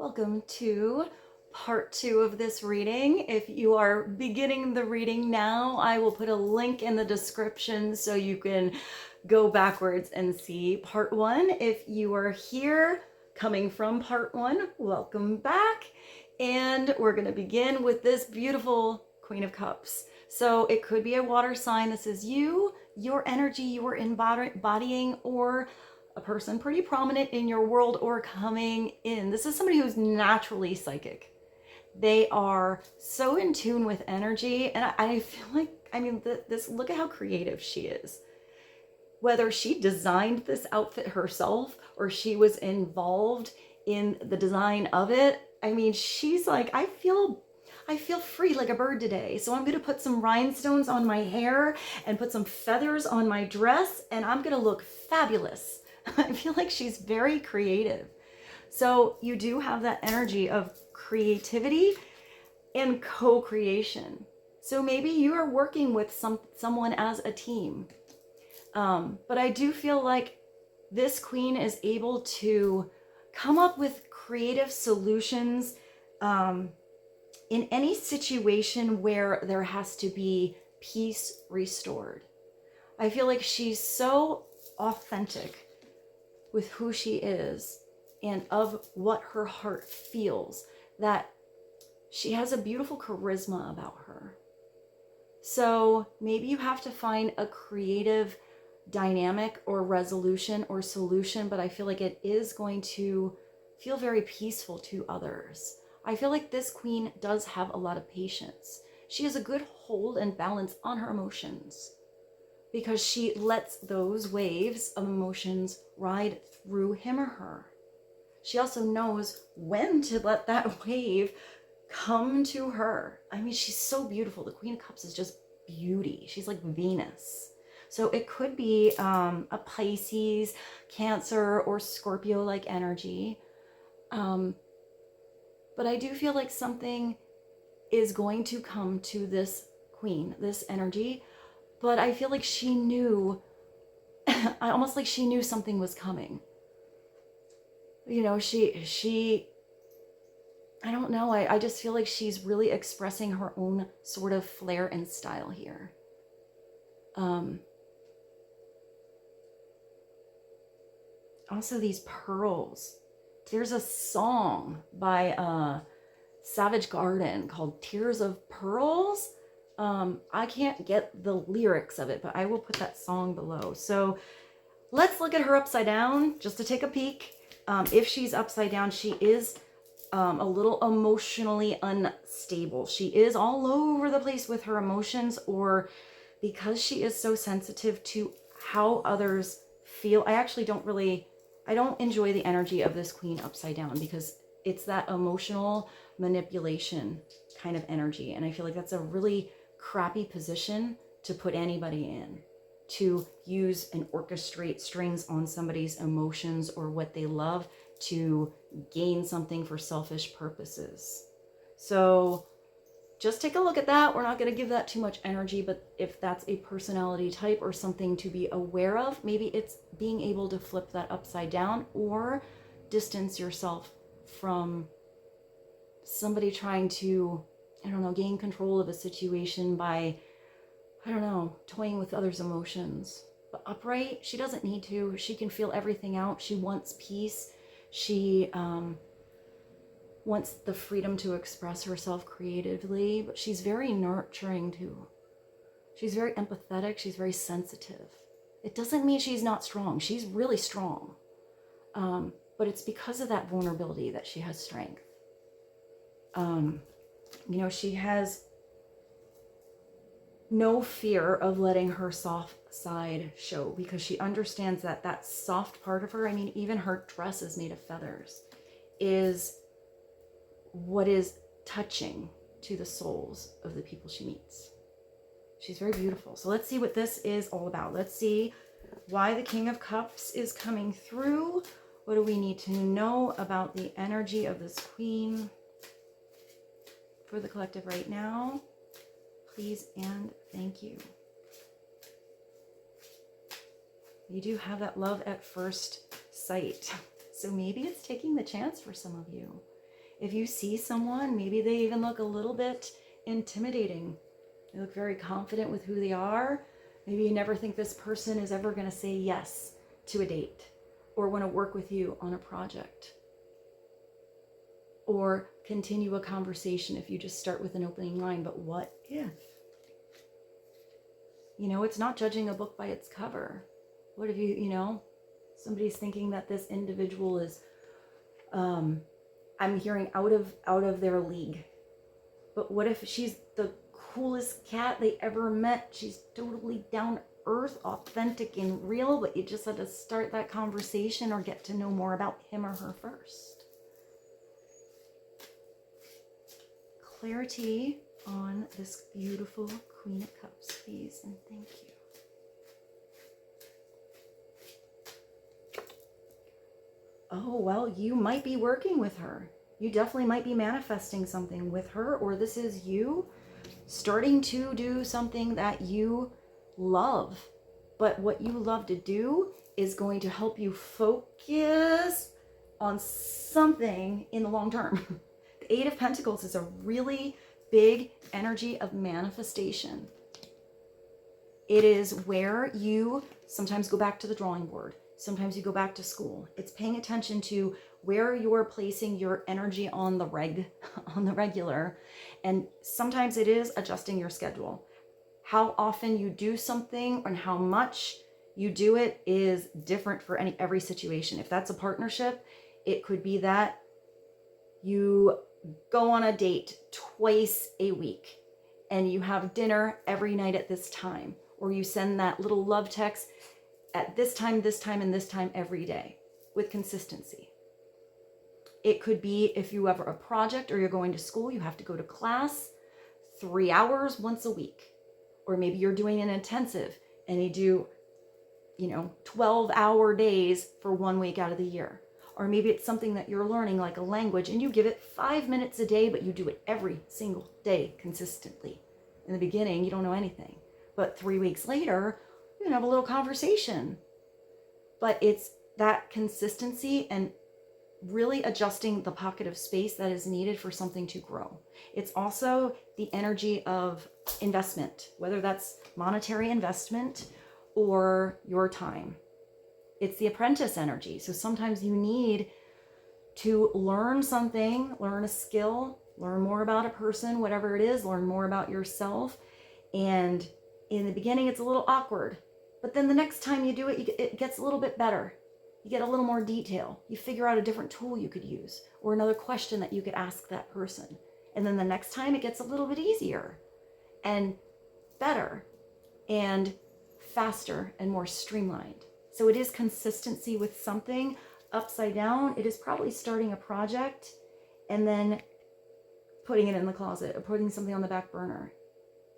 Welcome to part 2 of this reading. If you are beginning the reading now, I will put a link in the description so you can go backwards and see part 1. If you are here coming from part 1, welcome back. And we're going to begin with this beautiful Queen of Cups. So it could be a water sign. This is you, your energy you are embodying, or a person pretty prominent in your world or coming in. This is somebody who's naturally psychic. They are so in tune with energy. And I feel like, this, look at how creative she is. Whether she designed this outfit herself or she was involved in the design of it, she's like, I feel free like a bird today. So I'm going to put some rhinestones on my hair and put some feathers on my dress, and I'm going to look fabulous. I feel like she's very creative. So you do have that energy of creativity and co-creation. So maybe you are working with someone as a team. But I do feel like this queen is able to come up with creative solutions in any situation where there has to be peace restored. I feel like she's so authentic with who she is and of what her heart feels, that she has a beautiful charisma about her. So maybe you have to find a creative dynamic or resolution or solution, but I feel like it is going to feel very peaceful to others. I feel like this queen does have a lot of patience. She has a good hold and balance on her emotions, because she lets those waves of emotions ride through him or her. She also knows when to let that wave come to her. She's so beautiful. The Queen of Cups is just beauty. She's like Venus. So it could be a Pisces, Cancer, or Scorpio-like energy. But I do feel like something is going to come to this queen, this energy. But I feel like she knew, almost like she knew something was coming. You know, she, I don't know, I just feel like she's really expressing her own sort of flair and style here. Also these pearls. There's a song by Savage Garden called Tears of Pearls. I can't get the lyrics of it, but I will put that song below. So let's look at her upside down just to take a peek. If she's upside down, she is a little emotionally unstable. She is all over the place with her emotions, or because she is so sensitive to how others feel. I don't enjoy the energy of this queen upside down, because it's that emotional manipulation kind of energy. And I feel like that's a really crappy position to put anybody in, to use and orchestrate strings on somebody's emotions or what they love to gain something for selfish purposes. So just take a look at that. We're not going to give that too much energy, but if that's a personality type or something to be aware of, maybe it's being able to flip that upside down or distance yourself from somebody trying to, gain control of a situation by, toying with others' emotions. But upright, she doesn't need to. She can feel everything out. She wants peace. She wants the freedom to express herself creatively, but she's very nurturing too. She's very empathetic. She's very sensitive. It doesn't mean she's not strong. She's really strong. But it's because of that vulnerability that she has strength. She has no fear of letting her soft side show, because she understands that that soft part of her, even her dress is made of feathers, is what is touching to the souls of the people she meets. She's very beautiful. So let's see what this is all about. Let's see why the King of Cups is coming through. What do we need to know about the energy of this queen for the collective right now? Please and thank you. You do have that love at first sight. So maybe it's taking the chance for some of you. If you see someone, maybe they even look a little bit intimidating. They look very confident with who they are. Maybe you never think this person is ever going to say yes to a date or want to work with you on a project or continue a conversation if you just start with an opening line. But what if? You know, it's not judging a book by its cover. What if you know, somebody's thinking that this individual is, I'm hearing out of their league. But what if she's the coolest cat they ever met? She's totally down to earth, authentic and real, but you just had to start that conversation or get to know more about him or her first. Clarity on this beautiful Queen of Cups, please, and thank you. Oh, well, you might be working with her. You definitely might be manifesting something with her, or this is you starting to do something that you love. But what you love to do is going to help you focus on something in the long term. The Eight of Pentacles is a really big energy of manifestation. It is where you sometimes go back to the drawing board. Sometimes you go back to school. It's paying attention to where you're placing your energy on the regular. And sometimes it is adjusting your schedule. How often you do something and how much you do it is different for every situation. If that's a partnership, it could be that you go on a date twice a week and you have dinner every night at this time, or you send that little love text at this time, and this time every day with consistency. It could be if you have a project or you're going to school, you have to go to class 3 hours once a week. Or maybe you're doing an intensive and you do, 12-hour days for 1 week out of the year. Or maybe it's something that you're learning, like a language, and you give it 5 minutes a day, but you do it every single day consistently. In the beginning, you don't know anything. But 3 weeks later, you can have a little conversation. But it's that consistency and really adjusting the pocket of space that is needed for something to grow. It's also the energy of investment, whether that's monetary investment or your time. It's the apprentice energy. So sometimes you need to learn something, learn a skill, learn more about a person, whatever it is, learn more about yourself. And in the beginning, it's a little awkward. But then the next time you do it, it gets a little bit better. You get a little more detail. You figure out a different tool you could use or another question that you could ask that person. And then the next time it gets a little bit easier and better and faster and more streamlined. So it is consistency with something. Upside down, it is probably starting a project and then putting it in the closet or putting something on the back burner.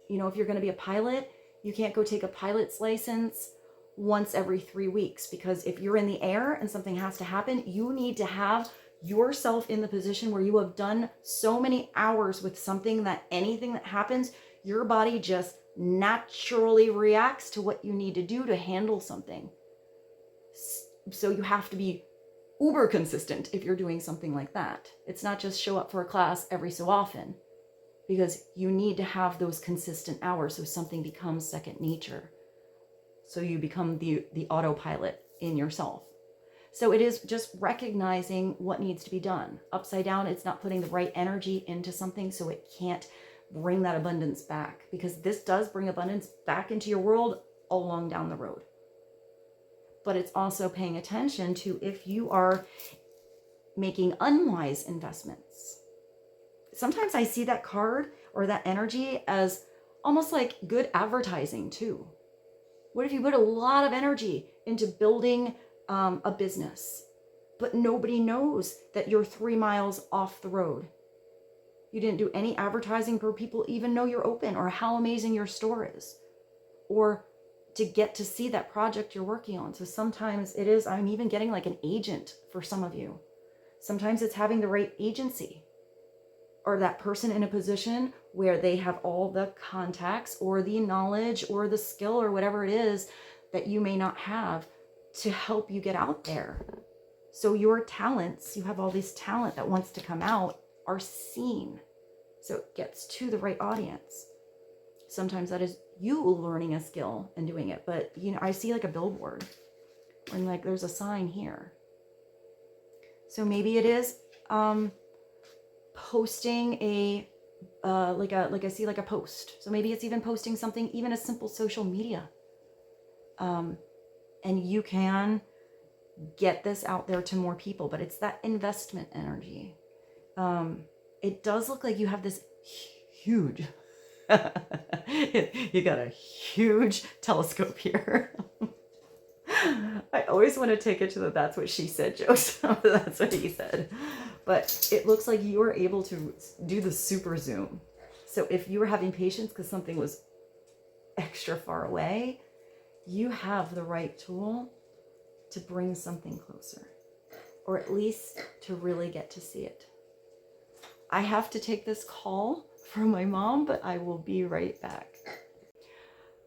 If you're going to be a pilot, you can't go take a pilot's license once every 3 weeks, because if you're in the air and something has to happen, you need to have yourself in the position where you have done so many hours with something that anything that happens, your body just naturally reacts to what you need to do to handle something. So you have to be uber consistent if you're doing something like that. It's not just show up for a class every so often, because you need to have those consistent hours so something becomes second nature. So you become the autopilot in yourself. So it is just recognizing what needs to be done. Upside down, it's not putting the right energy into something so it can't bring that abundance back, because this does bring abundance back into your world along down the road. But it's also paying attention to if you are making unwise investments. Sometimes I see that card or that energy as almost like good advertising too. What if you put a lot of energy into building a business, but nobody knows that you're 3 miles off the road? You didn't do any advertising for people even know you're open or how amazing your store is, or to get to see that project you're working on. So sometimes it is, I'm even getting like an agent for some of you. Sometimes it's having the right agency or that person in a position where they have all the contacts or the knowledge or the skill or whatever it is that you may not have to help you get out there. So your talents, you have all this talent that wants to come out, are seen. So it gets to the right audience. Sometimes that is you learning a skill and doing it. But, you know, I see like a billboard and like there's a sign here. So maybe it is posting a like I see like a post. So maybe it's even posting something, even a simple social media. And you can get this out there to more people, but it's that investment energy. It does look like you have this huge, you got a huge telescope here. I always want to take it to the "that's what she said" jokes. That's what he said. But it looks like you were able to do the super zoom. So if you were having patience because something was extra far away, you have the right tool to bring something closer, or at least to really get to see it. I have to take this call from my mom, but I will be right back.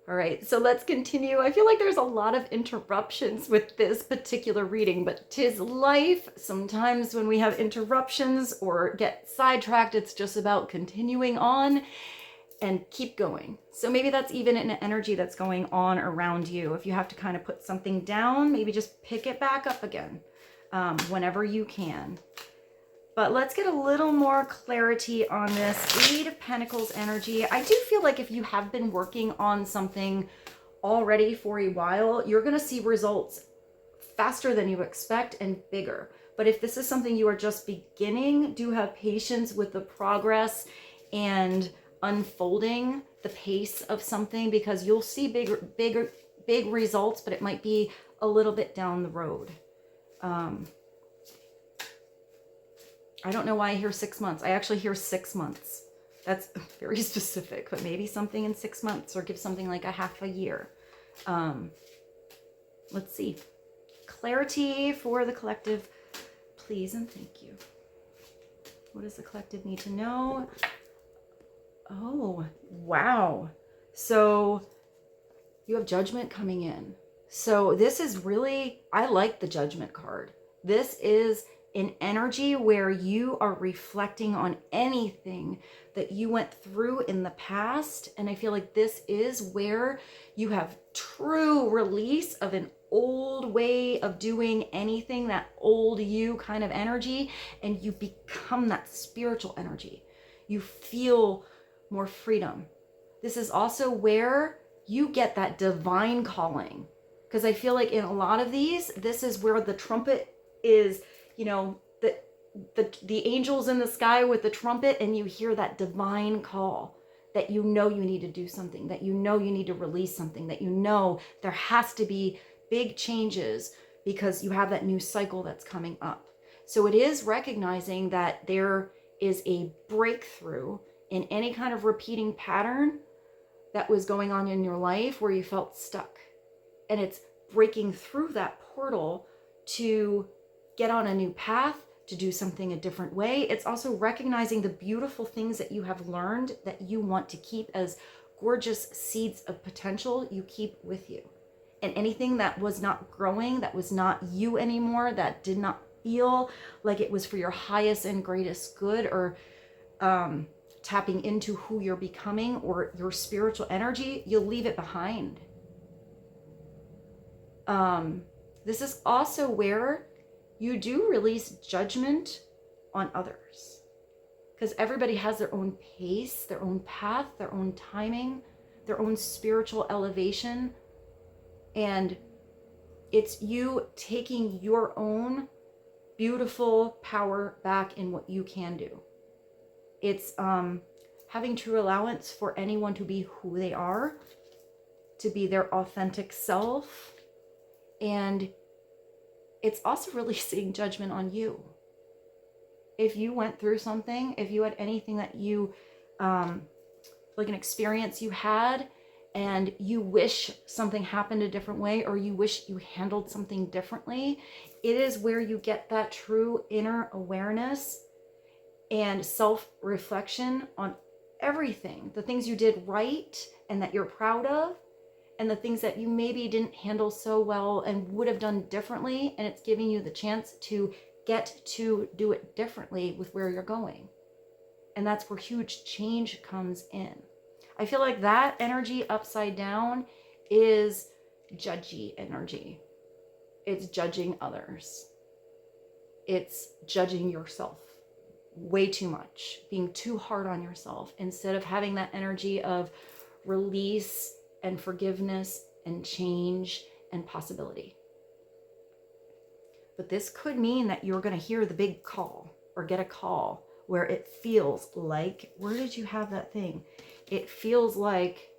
All right, so let's continue. I feel like there's a lot of interruptions with this particular reading, but 'tis life. Sometimes when we have interruptions or get sidetracked, it's just about continuing on and keep going. So maybe that's even an energy that's going on around you. If you have to kind of put something down, maybe just pick it back up again whenever you can. But let's get a little more clarity on this Eight of Pentacles energy. I do feel like if you have been working on something already for a while, you're going to see results faster than you expect and bigger. But if this is something you are just beginning, do have patience with the progress and unfolding the pace of something, because you'll see big results, but it might be a little bit down the road. I don't know why I hear 6 months. I actually hear 6 months. That's very specific, but maybe something in 6 months, or give something like a half a year. Let's see. Clarity for the collective, please and thank you. What does the collective need to know? Oh, wow. So you have Judgment coming in. So this is really, I like the Judgment card. This is an energy where you are reflecting on anything that you went through in the past. And I feel like this is where you have true release of an old way of doing anything, that old you kind of energy, and you become that spiritual energy. You feel more freedom. This is also where you get that divine calling, because I feel like in a lot of these, this is where the trumpet is, you know, the angels in the sky with the trumpet, and you hear that divine call that you know you need to do something, that you know you need to release something, that you know there has to be big changes because you have that new cycle that's coming up. So it is recognizing that there is a breakthrough in any kind of repeating pattern that was going on in your life where you felt stuck. And it's breaking through that portal to get on a new path, to do something a different way. It's also recognizing the beautiful things that you have learned that you want to keep as gorgeous seeds of potential you keep with you. And anything that was not growing, that was not you anymore, that did not feel like it was for your highest and greatest good, or tapping into who you're becoming or your spiritual energy, you'll leave it behind. This is also where you do release judgment on others, because everybody has their own pace, their own path, their own timing, their own spiritual elevation. And it's you taking your own beautiful power back in what you can do. It's having true allowance for anyone to be who they are, to be their authentic self. And it's also releasing judgment on you. If you went through something, if you had anything that you, like an experience you had, and you wish something happened a different way, or you wish you handled something differently, it is where you get that true inner awareness and self-reflection on everything, the things you did right and that you're proud of, and the things that you maybe didn't handle so well and would have done differently. And it's giving you the chance to get to do it differently with where you're going. And that's where huge change comes in. I feel like that energy upside down is judgy energy. It's judging others. It's judging yourself way too much, being too hard on yourself, instead of having that energy of release and forgiveness and change and possibility. But this could mean that you're going to hear the big call or get a call where it feels like, where did you have that thing? It feels like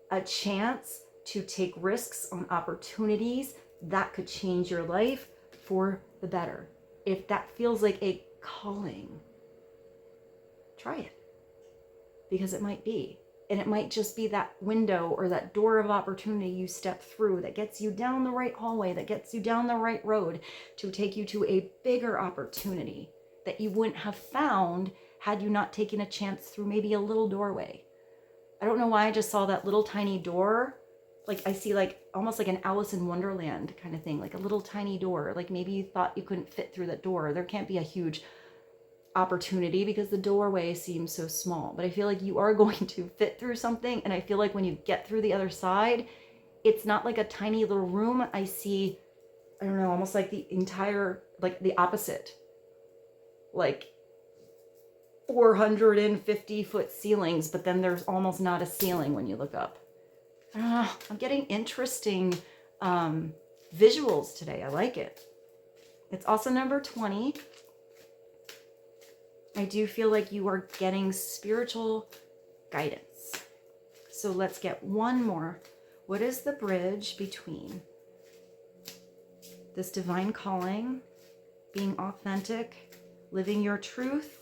a chance to take risks on opportunities that could change your life for the better. If that feels like a calling, try it, because it might be. And it might just be that window or that door of opportunity you step through that gets you down the right hallway, that gets you down the right road to take you to a bigger opportunity that you wouldn't have found had you not taken a chance through maybe a little doorway. I don't know why I just saw that little tiny door. Like I see like almost like an Alice in Wonderland kind of thing, like a little tiny door. Like maybe you thought you couldn't fit through that door. There can't be a huge opportunity because the doorway seems so small, but I feel like you are going to fit through something. And I feel like when you get through the other side, it's not like a tiny little room. I see, I don't know, almost like the entire, like the opposite, like 450-foot ceilings, but then there's almost not a ceiling when you look up. I don't know, I'm getting interesting visuals today. I like it. It's also number 20. I do feel like you are getting spiritual guidance. So let's get one more. What is the bridge between this divine calling, being authentic, living your truth,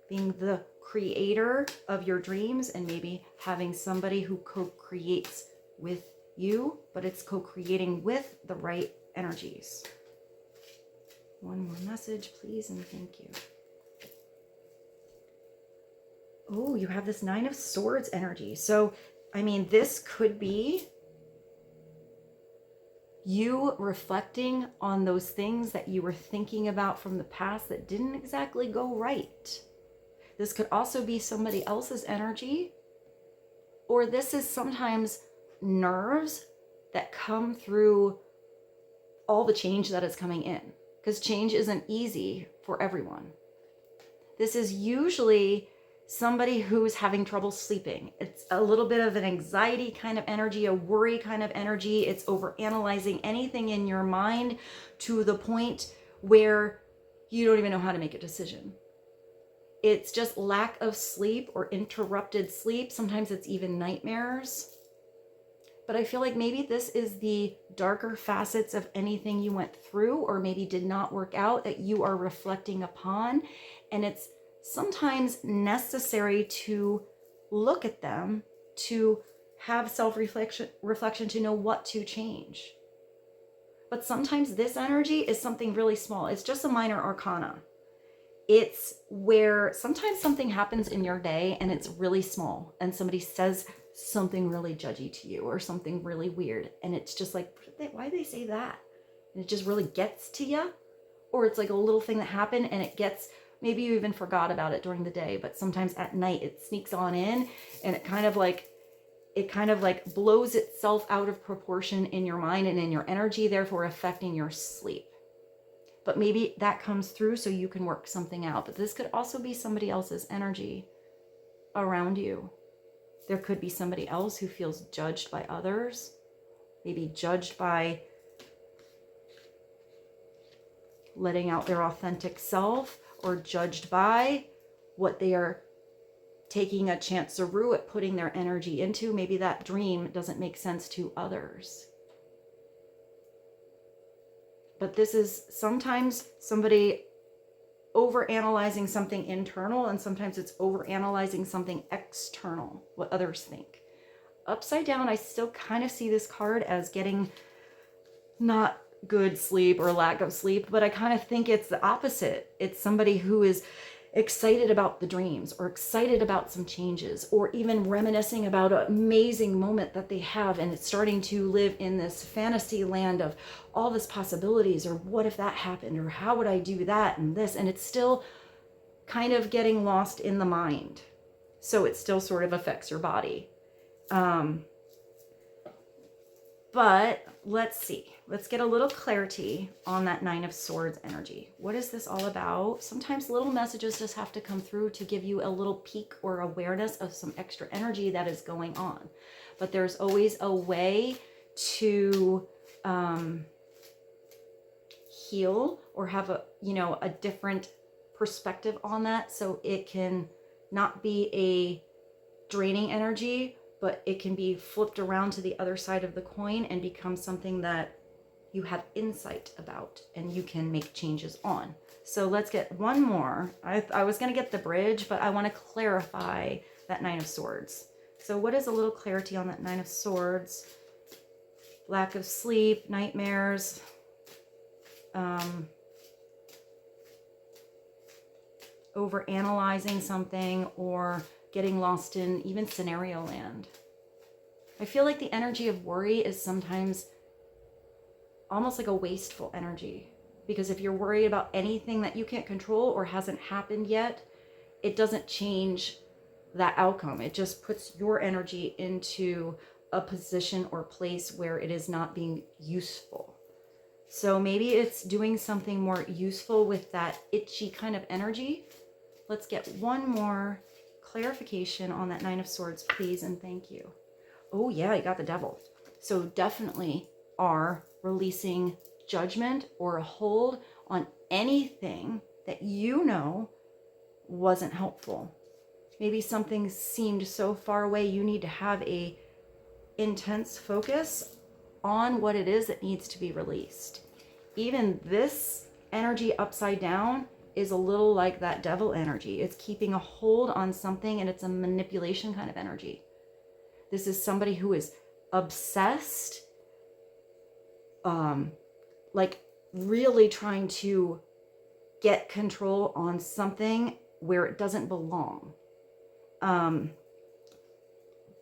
being the creator of your dreams, and maybe having somebody who co-creates with you, but it's co-creating with the right energies? One more message, please, and thank you. Oh, you have this 9 of Swords energy. So, I mean, this could be you reflecting on those things that you were thinking about from the past that didn't exactly go right. This could also be somebody else's energy, or this is sometimes nerves that come through all the change that is coming in, because change isn't easy for everyone. This is usually somebody who's having trouble sleeping. It's a little bit of an anxiety kind of energy, a worry kind of energy. It's overanalyzing anything in your mind to the point where you don't even know how to make a decision. It's just lack of sleep or interrupted sleep. Sometimes it's even nightmares. But I feel like maybe this is the darker facets of anything you went through or maybe did not work out that you are reflecting upon. And it's sometimes necessary to look at them, to have self-reflection, to know what to change. But sometimes this energy is something really small. It's just a minor arcana. It's where sometimes something happens in your day and it's really small, and somebody says something really judgy to you or something really weird, and it's just like, why do they say that? And it just really gets to you. Or it's like a little thing that happened and it gets, maybe you even forgot about it during the day, but sometimes at night it sneaks on in and it kind of like blows itself out of proportion in your mind and in your energy, therefore affecting your sleep. But maybe that comes through so you can work something out. But this could also be somebody else's energy around you. There could be somebody else who feels judged by others, maybe judged by letting out their authentic self, or judged by what they are taking a chanceroo at putting their energy into. Maybe that dream doesn't make sense to others. But this is sometimes somebody overanalyzing something internal, and sometimes it's overanalyzing something external, what others think. Upside down, I still kind of see this card as getting not good sleep or lack of sleep, but I kind of think it's the opposite. It's somebody who is excited about the dreams, or excited about some changes, or even reminiscing about an amazing moment that they have, and it's starting to live in this fantasy land of all this possibilities, or what if that happened, or how would I do that and this, and it's still kind of getting lost in the mind. So it still sort of affects your body. But let's see. Let's get a little clarity on that Nine of Swords energy. What is this all about? Sometimes little messages just have to come through to give you a little peek or awareness of some extra energy that is going on. But there's always a way to heal or have a different perspective on that, so it can not be a draining energy, but it can be flipped around to the other side of the coin and become something that you have insight about and you can make changes on. So let's get one more. I was going to get the bridge, but I want to clarify that Nine of Swords. So what is a little clarity on that Nine of Swords? Lack of sleep, nightmares, over analyzing something, or getting lost in even scenario land. I feel like the energy of worry is sometimes almost like a wasteful energy, because if you're worried about anything that you can't control or hasn't happened yet, it doesn't change that outcome. It just puts your energy into a position or place where it is not being useful. So maybe it's doing something more useful with that itchy kind of energy. Let's get one more clarification on that Nine of Swords, please, and thank you. Oh yeah, you got the Devil. So definitely are releasing judgment or a hold on anything that you know wasn't helpful. Maybe something seemed so far away, you need to have a intense focus on what it is that needs to be released. Even this energy upside down is a little like that Devil energy. It's keeping a hold on something, and it's a manipulation kind of energy. This is somebody who is obsessed, like really trying to get control on something where it doesn't belong.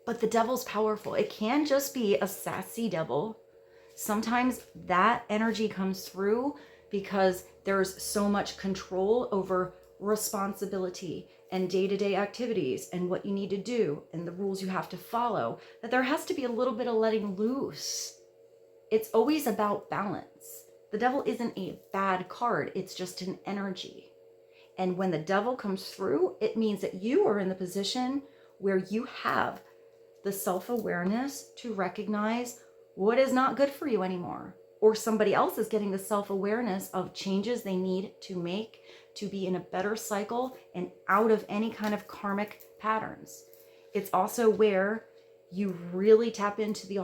But the Devil's powerful. It can just be a sassy devil. Sometimes that energy comes through because there's so much control over responsibility and day-to-day activities and what you need to do and the rules you have to follow, that there has to be a little bit of letting loose. It's always about balance. The Devil isn't a bad card. It's just an energy. And when the Devil comes through, it means that you are in the position where you have the self-awareness to recognize what is not good for you anymore. Or somebody else is getting the self-awareness of changes they need to make to be in a better cycle and out of any kind of karmic patterns. It's also where you really tap into the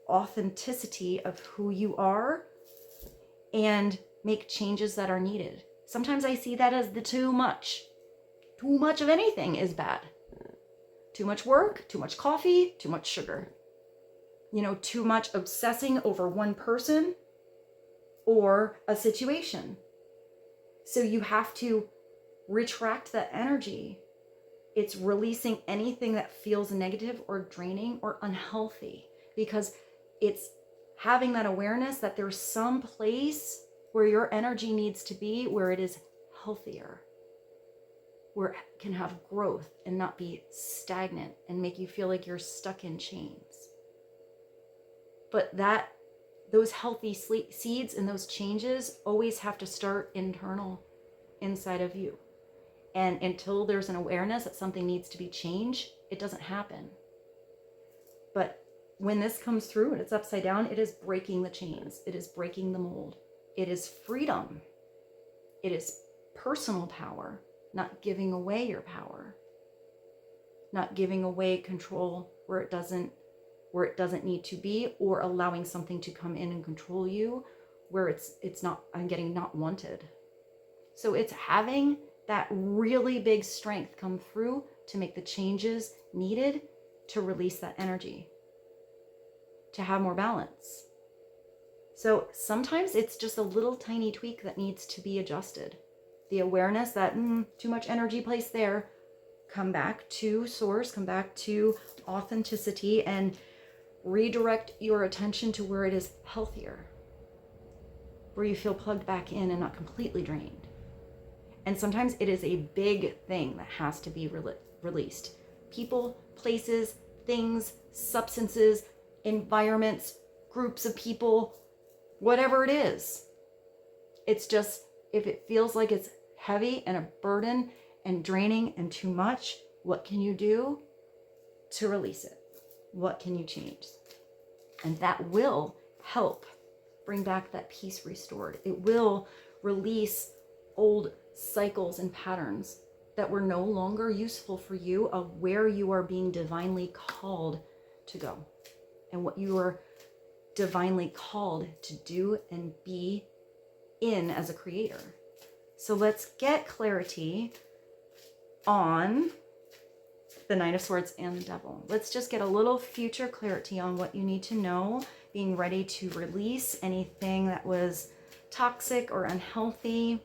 authenticity of who you are and make changes that are needed. Sometimes I see that as the too much. Too much of anything is bad. Too much work, too much coffee, too much sugar. Too much obsessing over one person or a situation. So you have to retract that energy. It's releasing anything that feels negative or draining or unhealthy, because it's having that awareness that there's some place where your energy needs to be, where it is healthier, where it can have growth and not be stagnant and make you feel like you're stuck in chains. But those healthy seeds and those changes always have to start internal, inside of you. And until there's an awareness that something needs to be changed, it doesn't happen. But when this comes through and it's upside down, it is breaking the chains. It is breaking the mold. It is freedom. It is personal power, not giving away your power, not giving away control where it doesn't need to be, or allowing something to come in and control you where it's not, I'm getting not wanted. So it's having that really big strength come through to make the changes needed to release that energy, to have more balance. So sometimes it's just a little tiny tweak that needs to be adjusted. The awareness that too much energy placed there, come back to source, come back to authenticity, and redirect your attention to where it is healthier, where you feel plugged back in and not completely drained. And sometimes it is a big thing that has to be released. People, places, things, substances, environments, groups of people, whatever it is. It's just, if it feels like it's heavy and a burden and draining and too much, what can you do to release it? What can you change? And that will help bring back that peace restored. It will release old cycles and patterns that were no longer useful for you, of where you are being divinely called to go and what you are divinely called to do and be in as a creator. So let's get clarity on the Nine of Swords and the Devil. Let's just get a little future clarity on what you need to know, being ready to release anything that was toxic or unhealthy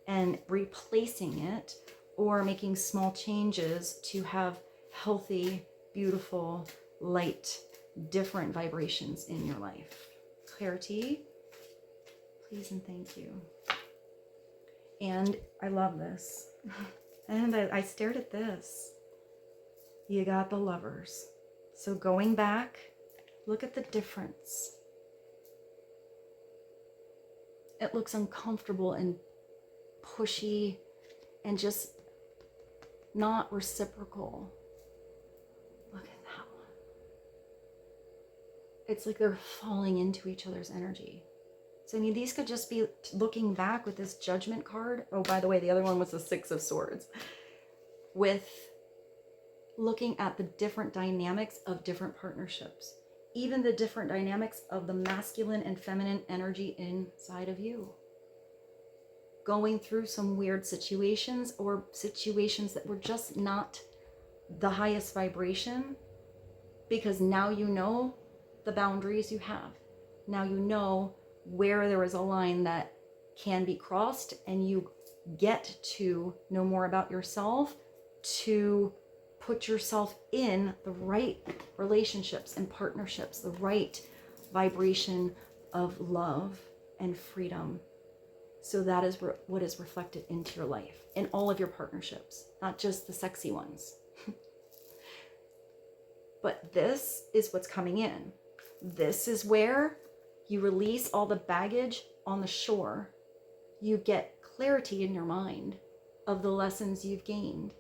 and replacing it, or making small changes to have healthy, beautiful, light, different vibrations in your life. Clarity, please and thank you. And I love this. And I stared at this. You got the Lovers. So going back, look at the difference. It looks uncomfortable and pushy and just not reciprocal. Look at that one. It's like they're falling into each other's energy. So, I mean, these could just be looking back with this Judgment card. Oh, by the way, the other one was the Six of Swords. With looking at the different dynamics of different partnerships. Even the different dynamics of the masculine and feminine energy inside of you. Going through some weird situations, or situations that were just not the highest vibration, because now you know the boundaries you have. Now you know where there is a line that can be crossed, and you get to know more about yourself to put yourself in the right relationships and partnerships, the right vibration of love and freedom. So that is what is reflected into your life in all of your partnerships, not just the sexy ones. But this is what's coming in. This is where you release all the baggage on the shore. You get clarity in your mind of the lessons you've gained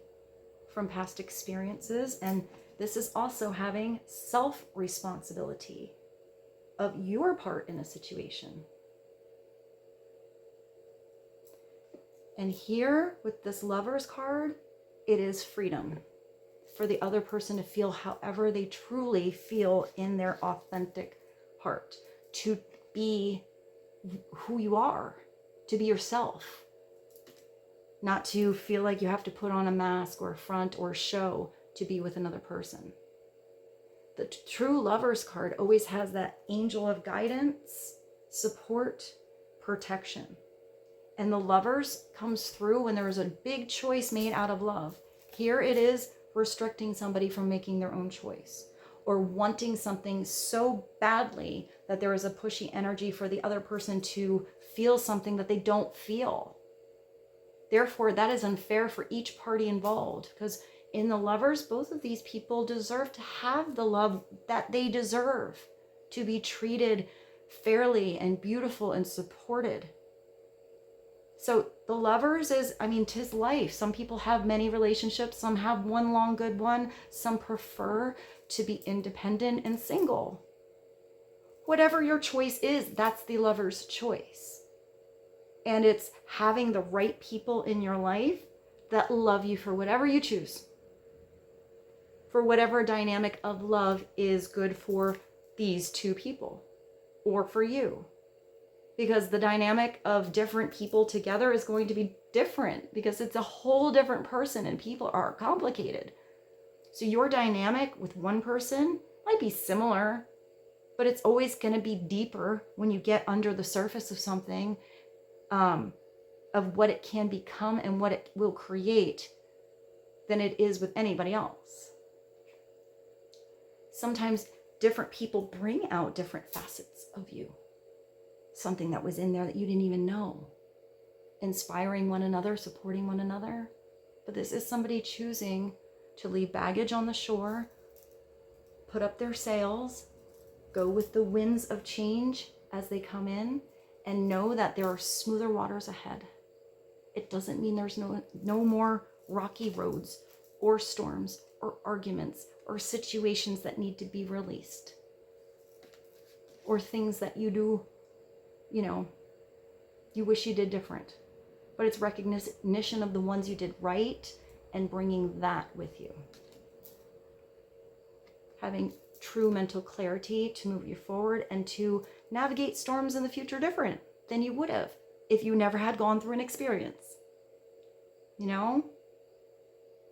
from past experiences. And this is also having self-responsibility of your part in a situation. And here with this Lovers card, it is freedom for the other person to feel however they truly feel in their authentic heart, to be who you are, to be yourself, not to feel like you have to put on a mask or a front or show to be with another person. The true Lovers card always has that angel of guidance, support, protection. And the Lovers comes through when there is a big choice made out of love. Here it is restricting somebody from making their own choice, or wanting something so badly that there is a pushy energy for the other person to feel something that they don't feel. Therefore, that is unfair for each party involved, because in the Lovers, both of these people deserve to have the love that they deserve, to be treated fairly and beautiful and supported. So the Lovers is, I mean, 'tis life. Some people have many relationships. Some have one long good one. Some prefer to be independent and single. Whatever your choice is, that's the Lover's choice. And it's having the right people in your life that love you for whatever you choose. For whatever dynamic of love is good for these two people or for you. Because the dynamic of different people together is going to be different, because it's a whole different person and people are complicated. So your dynamic with one person might be similar, but it's always going to be deeper when you get under the surface of something, of what it can become and what it will create, than it is with anybody else. Sometimes different people bring out different facets of you. Something that was in there that you didn't even know. inspiring one another, supporting one another. But this is somebody choosing to leave baggage on the shore, put up their sails, go with the winds of change as they come in, and know that there are smoother waters ahead. It doesn't mean there's no more rocky roads or storms or arguments or situations that need to be released, or things that you do, you wish you did different. But it's recognition of the ones you did right and bringing that with you. Having true mental clarity to move you forward and to navigate storms in the future different than you would have if you never had gone through an experience.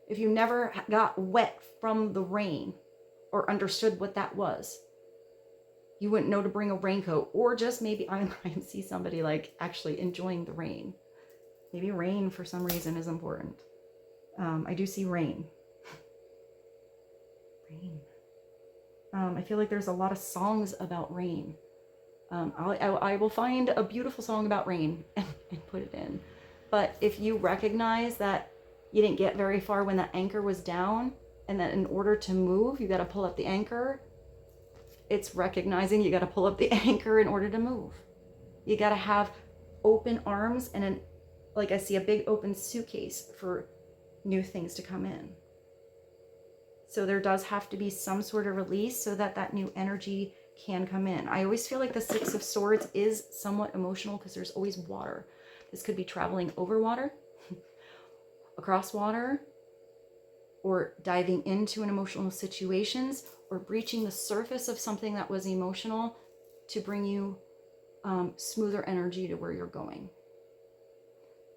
If you never got wet from the rain or understood what that was, you wouldn't know to bring a raincoat, or just maybe I see somebody like actually enjoying the rain. Maybe rain for some reason is important. I do see rain. Rain. I feel like there's a lot of songs about rain. I will find a beautiful song about rain and put it in. But if you recognize that you didn't get very far when the anchor was down, and that in order to move, you got to pull up the anchor, it's recognizing you got to pull up the anchor in order to move. You got to have open arms and I see a big open suitcase for new things to come in. So there does have to be some sort of release so that that new energy can come in. I always feel like the Six of Swords is somewhat emotional because there's always water. This could be traveling over water, across water, or diving into an emotional situations, or breaching the surface of something that was emotional to bring you smoother energy to where you're going.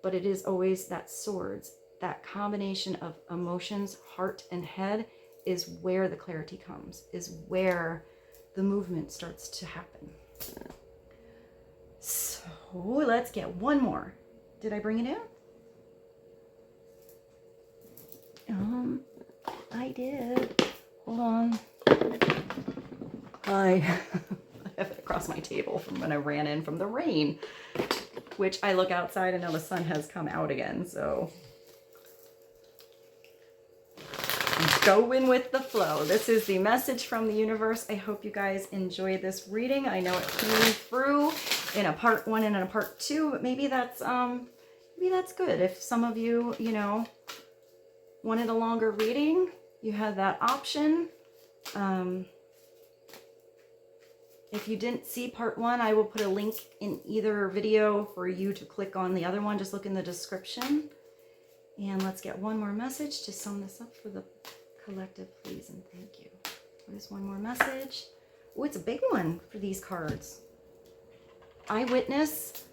But it is always that swords, that combination of emotions, heart, and head is where the clarity comes, is where the movement starts to happen. So let's get one more. Did I bring it in? I did. Hold on. I have it across my table from when I ran in from the rain, which I look outside and now the sun has come out again, so I'm going with the flow. This is the message from the universe. I hope you guys enjoyed this reading. I know it came through in a part 1 and in a part 2, but maybe that's good. If some of you, wanted a longer reading, you had that option. If you didn't see part 1, I will put a link in either video for you to click on the other one. Just look in the description. And let's get one more message to sum this up for the collective, please, and thank you. What is one more message? Oh, it's a big one for these cards. I witness.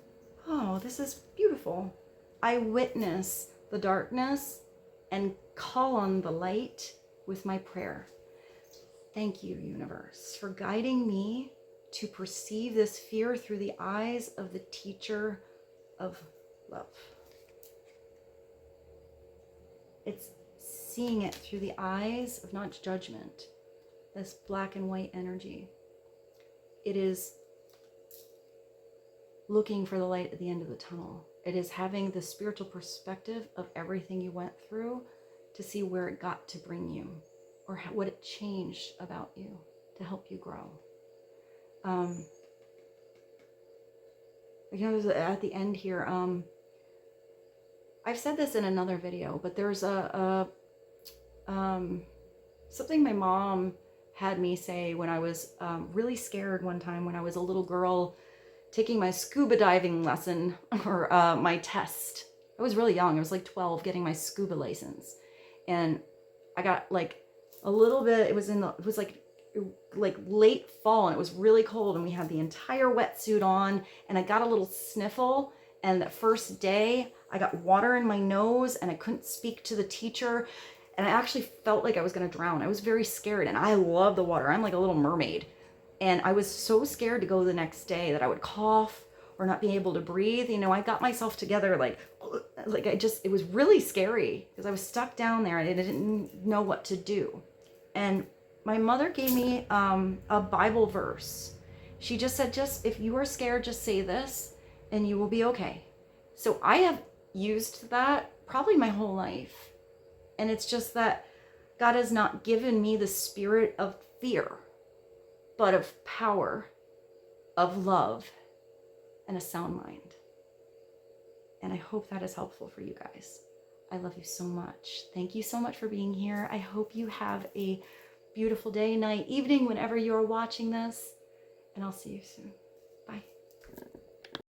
Oh, this is beautiful. I witness the darkness and call on the light with my prayer. Thank you, universe, for guiding me to perceive this fear through the eyes of the teacher of love. It's seeing it through the eyes of not judgment, this black and white energy. It is looking for the light at the end of the tunnel. It is having the spiritual perspective of everything you went through to see where it got to bring you, or what it changed about you to help you grow. There's at the end here, I've said this in another video, but there's something my mom had me say when I was really scared one time when I was a little girl taking my scuba diving lesson or my test. I was really young. I was like 12 getting my scuba license. And I got like a little bit, it was like late fall and it was really cold and we had the entire wetsuit on and I got a little sniffle. And the first day I got water in my nose and I couldn't speak to the teacher. And I actually felt like I was going to drown. I was very scared and I love the water. I'm like a little mermaid. And I was so scared to go the next day that I would cough or not be able to breathe. I got myself together it was really scary because I was stuck down there and I didn't know what to do. And my mother gave me a Bible verse. She just said, if you are scared, just say this and you will be okay. So I have used that probably my whole life. And it's just that God has not given me the spirit of fear, but of power, of love, and a sound mind. And I hope that is helpful for you guys. I love you so much. Thank you so much for being here. I hope you have a beautiful day, night, evening, whenever you're watching this. And I'll see you soon.